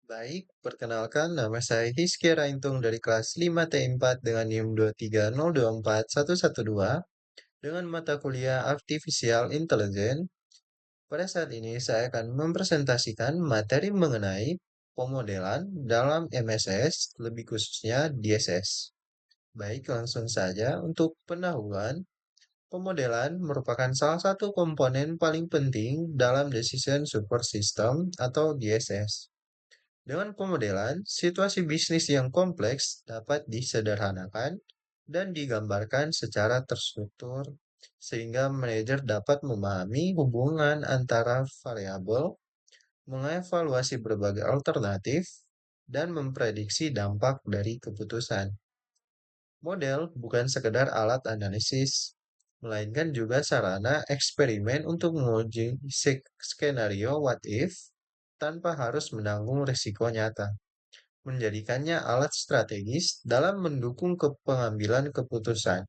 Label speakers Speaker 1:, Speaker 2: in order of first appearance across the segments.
Speaker 1: Baik, perkenalkan nama saya Hizky Raintung dari kelas 5T4 dengan NIM 230241112 dengan mata kuliah Artificial Intelligence. Pada saat ini saya akan mempresentasikan materi mengenai pemodelan dalam MSS, lebih khususnya DSS. Baik, langsung saja untuk pendahuluan. Pemodelan merupakan salah satu komponen paling penting dalam Decision Support System atau DSS. Dengan pemodelan, situasi bisnis yang kompleks dapat disederhanakan dan digambarkan secara terstruktur, sehingga manajer dapat memahami hubungan antara variabel, mengevaluasi berbagai alternatif, dan memprediksi dampak dari keputusan. Model bukan sekedar alat analisis, melainkan juga sarana eksperimen untuk menguji skenario what if tanpa harus menanggung risiko nyata, menjadikannya alat strategis dalam mendukung pengambilan keputusan.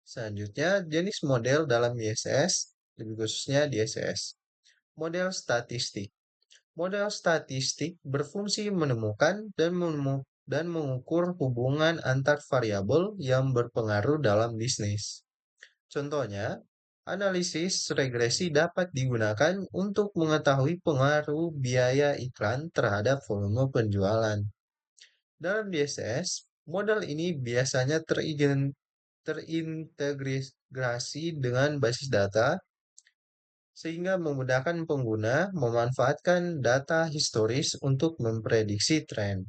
Speaker 1: Selanjutnya, jenis model dalam ISS, lebih khususnya DSS. Model statistik. Model statistik berfungsi menemukan dan mengukur hubungan antar variabel yang berpengaruh dalam bisnis. Contohnya, analisis regresi dapat digunakan untuk mengetahui pengaruh biaya iklan terhadap volume penjualan. Dalam DSS, model ini biasanya terintegrasi dengan basis data sehingga memudahkan pengguna memanfaatkan data historis untuk memprediksi tren.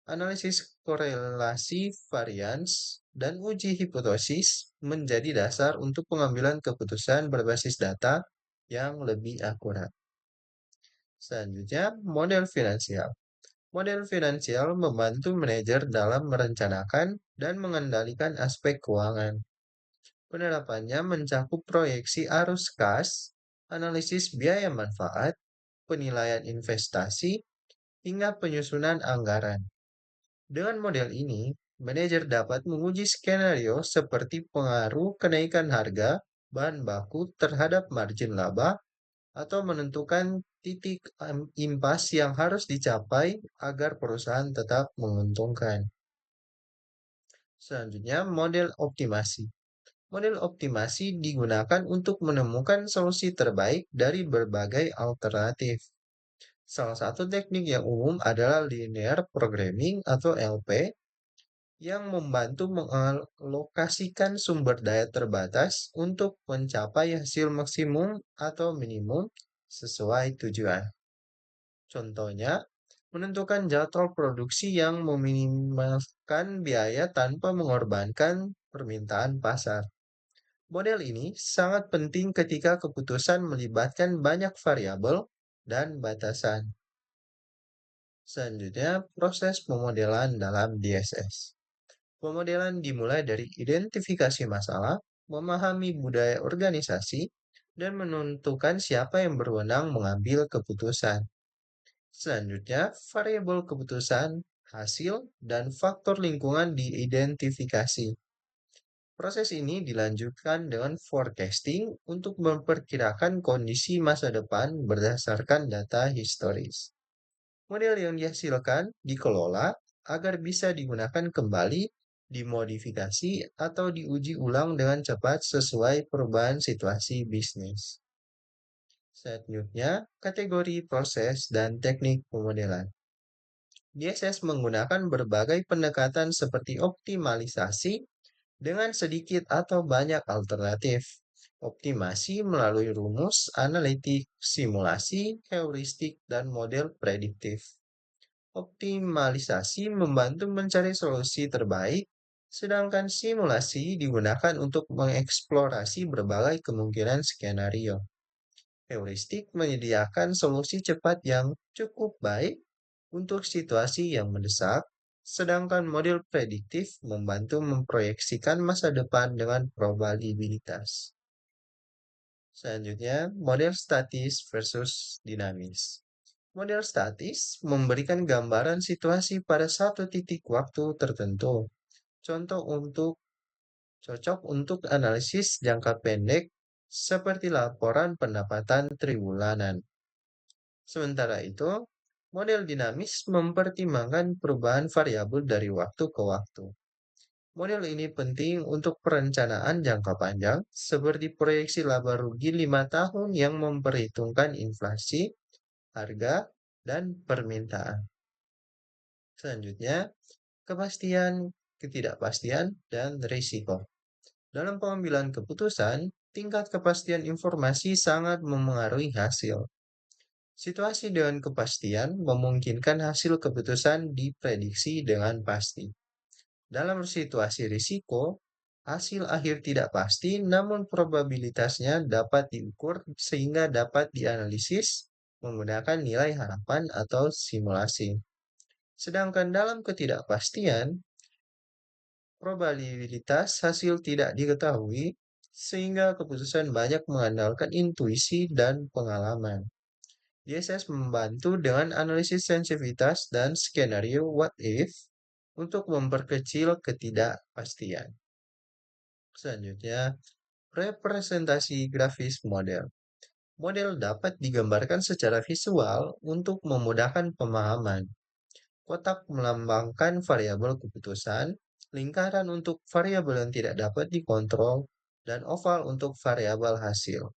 Speaker 1: Analisis korelasi varians dan uji hipotesis menjadi dasar untuk pengambilan keputusan berbasis data yang lebih akurat. Selanjutnya, model finansial. Model finansial membantu manajer dalam merencanakan dan mengendalikan aspek keuangan. Penerapannya mencakup proyeksi arus kas, analisis biaya manfaat, penilaian investasi, hingga penyusunan anggaran. Dengan model ini, manajer dapat menguji skenario seperti pengaruh kenaikan harga bahan baku terhadap margin laba atau menentukan titik impas yang harus dicapai agar perusahaan tetap menguntungkan. Selanjutnya, model optimasi. Model optimasi digunakan untuk menemukan solusi terbaik dari berbagai alternatif. Salah satu teknik yang umum adalah linear programming atau LP yang membantu mengalokasikan sumber daya terbatas untuk mencapai hasil maksimum atau minimum sesuai tujuan. Contohnya, menentukan jadwal produksi yang meminimalkan biaya tanpa mengorbankan permintaan pasar. Model ini sangat penting ketika keputusan melibatkan banyak variabel dan batasan. Selanjutnya, proses pemodelan dalam DSS. Pemodelan dimulai dari identifikasi masalah, memahami budaya organisasi, dan menentukan siapa yang berwenang mengambil keputusan. Selanjutnya, variabel keputusan, hasil, dan faktor lingkungan diidentifikasi. Proses ini dilanjutkan dengan forecasting untuk memperkirakan kondisi masa depan berdasarkan data historis. Model yang dihasilkan dikelola agar bisa digunakan kembali, dimodifikasi, atau diuji ulang dengan cepat sesuai perubahan situasi bisnis. Selanjutnya, kategori proses dan teknik pemodelan. DSS menggunakan berbagai pendekatan seperti optimalisasi dengan sedikit atau banyak alternatif, optimasi melalui rumus analitik, simulasi, heuristik, dan model prediktif. Optimalisasi membantu mencari solusi terbaik, sedangkan simulasi digunakan untuk mengeksplorasi berbagai kemungkinan skenario. Heuristik menyediakan solusi cepat yang cukup baik untuk situasi yang mendesak, sedangkan model prediktif membantu memproyeksikan masa depan dengan probabilitas. Selanjutnya, model statis versus dinamis. Model statis memberikan gambaran situasi pada satu titik waktu tertentu. Contoh untuk cocok untuk analisis jangka pendek seperti laporan pendapatan triwulan. Sementara itu, Model dinamis mempertimbangkan perubahan variabel dari waktu ke waktu. Model ini penting untuk perencanaan jangka panjang, seperti proyeksi laba rugi 5 tahun yang memperhitungkan inflasi, harga, dan permintaan. Selanjutnya, kepastian, ketidakpastian, dan risiko. Dalam pengambilan keputusan, tingkat kepastian informasi sangat memengaruhi hasil. Situasi dengan kepastian memungkinkan hasil keputusan diprediksi dengan pasti. Dalam situasi risiko, hasil akhir tidak pasti, namun probabilitasnya dapat diukur sehingga dapat dianalisis menggunakan nilai harapan atau simulasi. Sedangkan dalam ketidakpastian, probabilitas hasil tidak diketahui, sehingga keputusan banyak mengandalkan intuisi dan pengalaman. DSS membantu dengan analisis sensitivitas dan skenario what if untuk memperkecil ketidakpastian. Selanjutnya, representasi grafis model. Model dapat digambarkan secara visual untuk memudahkan pemahaman. Kotak melambangkan variabel keputusan, lingkaran untuk variabel yang tidak dapat dikontrol, dan oval untuk variabel hasil.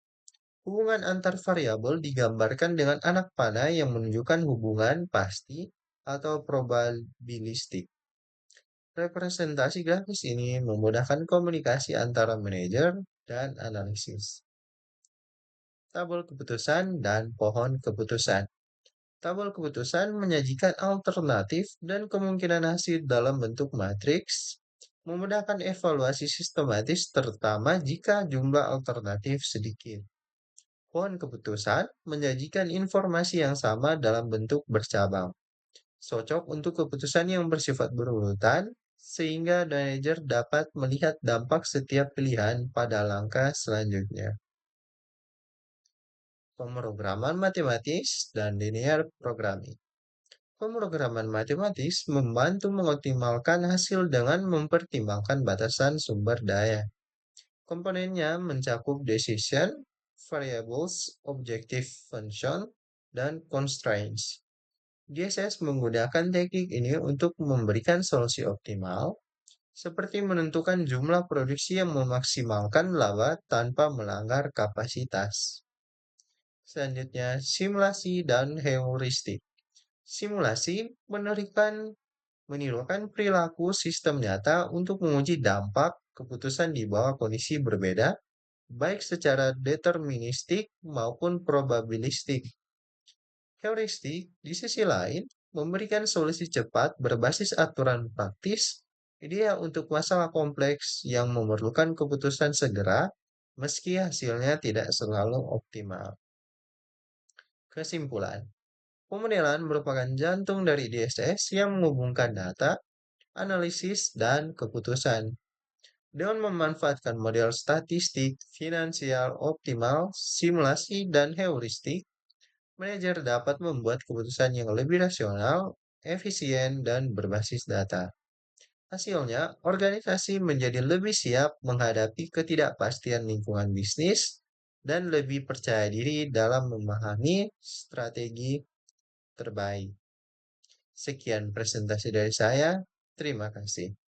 Speaker 1: Hubungan antar variabel digambarkan dengan anak panah yang menunjukkan hubungan pasti atau probabilistik. Representasi grafis ini memudahkan komunikasi antara manajer dan analisis. Tabel keputusan dan pohon keputusan. Tabel keputusan menyajikan alternatif dan kemungkinan hasil dalam bentuk matriks, memudahkan evaluasi sistematis terutama jika jumlah alternatif sedikit. Pohon keputusan menyajikan informasi yang sama dalam bentuk bercabang, cocok untuk keputusan yang bersifat berurutan, sehingga manajer dapat melihat dampak setiap pilihan pada langkah selanjutnya. Pemrograman matematis dan linear programming. Pemrograman matematis membantu mengoptimalkan hasil dengan mempertimbangkan batasan sumber daya. Komponennya mencakup decision, variables, objective function, dan constraints. DSS menggunakan teknik ini untuk memberikan solusi optimal, seperti menentukan jumlah produksi yang memaksimalkan laba tanpa melanggar kapasitas. Selanjutnya, simulasi dan heuristik. Simulasi menirukan perilaku sistem nyata untuk menguji dampak keputusan di bawah kondisi berbeda, baik secara deterministik maupun probabilistik. Heuristik, di sisi lain, memberikan solusi cepat berbasis aturan praktis, ideal untuk masalah kompleks yang memerlukan keputusan segera, meski hasilnya tidak selalu optimal. Kesimpulan, pemodelan merupakan jantung dari DSS yang menghubungkan data, analisis, dan keputusan. Dengan memanfaatkan model statistik, finansial, optimal, simulasi, dan heuristik, manajer dapat membuat keputusan yang lebih rasional, efisien, dan berbasis data. Hasilnya, organisasi menjadi lebih siap menghadapi ketidakpastian lingkungan bisnis dan lebih percaya diri dalam memahami strategi terbaik. Sekian presentasi dari saya. Terima kasih.